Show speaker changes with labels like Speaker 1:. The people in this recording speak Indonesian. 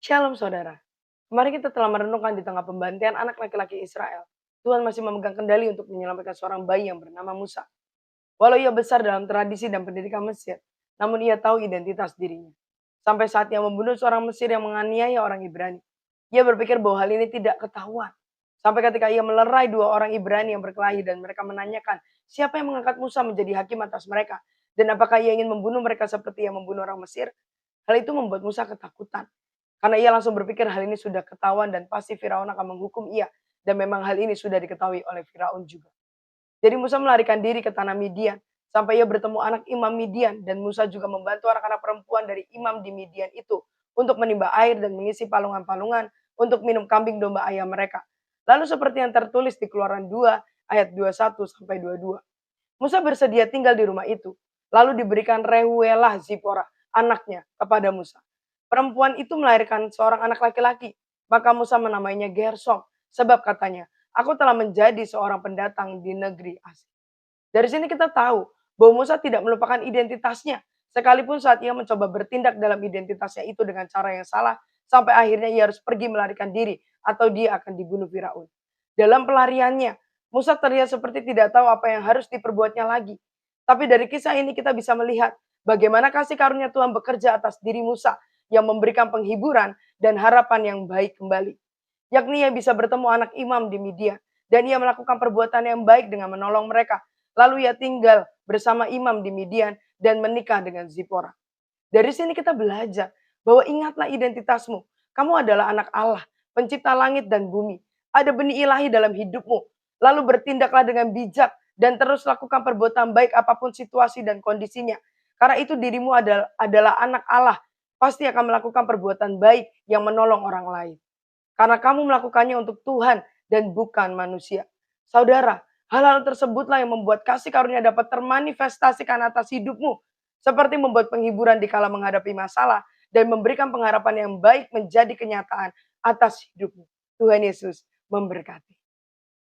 Speaker 1: Shalom saudara. Kemarin kita telah merenungkan di tengah pembantaian anak laki-laki Israel. Tuhan masih memegang kendali untuk menyelamatkan seorang bayi yang bernama Musa. Walau ia besar dalam tradisi dan pendidikan Mesir, namun ia tahu identitas dirinya. Sampai saat ia membunuh seorang Mesir yang menganiaya orang Ibrani. Ia berpikir bahwa hal ini tidak ketahuan. Sampai ketika ia melerai dua orang Ibrani yang berkelahi dan mereka menanyakan siapa yang mengangkat Musa menjadi hakim atas mereka. Dan apakah ia ingin membunuh mereka seperti yang membunuh orang Mesir? Hal itu membuat Musa ketakutan. Karena ia langsung berpikir hal ini sudah ketahuan dan pasti Firaun akan menghukum ia. Dan memang hal ini sudah diketahui oleh Firaun juga. Jadi Musa melarikan diri ke tanah Midian. Sampai ia bertemu anak imam Midian. Dan Musa juga membantu anak-anak perempuan dari imam di Midian itu. Untuk menimba air dan mengisi palungan-palungan. Untuk minum kambing domba ayam mereka. Lalu seperti yang tertulis di Keluaran 2 ayat 21 sampai 22. Musa bersedia tinggal di rumah itu. Lalu diberikan Reuelah Zipora, anaknya, kepada Musa. Perempuan itu melahirkan seorang anak laki-laki. Maka Musa menamainya Gersom. Sebab katanya, aku telah menjadi seorang pendatang di negeri asing. Dari sini kita tahu bahwa Musa tidak melupakan identitasnya. Sekalipun saat ia mencoba bertindak dalam identitasnya itu dengan cara yang salah. Sampai akhirnya ia harus pergi melarikan diri. Atau dia akan dibunuh Firaun. Dalam pelariannya, Musa terlihat seperti tidak tahu apa yang harus diperbuatnya lagi. Tapi dari kisah ini kita bisa melihat bagaimana kasih karunia Tuhan bekerja atas diri Musa yang memberikan penghiburan dan harapan yang baik kembali. Yakni ia bisa bertemu anak imam di Midian dan ia melakukan perbuatan yang baik dengan menolong mereka. Lalu ia tinggal bersama imam di Midian dan menikah dengan Zipora. Dari sini kita belajar bahwa ingatlah identitasmu. Kamu adalah anak Allah, pencipta langit dan bumi. Ada benih ilahi dalam hidupmu. Lalu bertindaklah dengan bijak dan terus lakukan perbuatan baik apapun situasi dan kondisinya. Karena itu dirimu adalah anak Allah. Pasti akan melakukan perbuatan baik yang menolong orang lain. Karena kamu melakukannya untuk Tuhan dan bukan manusia. Saudara, hal-hal tersebutlah yang membuat kasih karunia dapat termanifestasikan atas hidupmu. Seperti membuat penghiburan dikala menghadapi masalah dan memberikan pengharapan yang baik menjadi kenyataan atas hidupmu. Tuhan Yesus memberkati.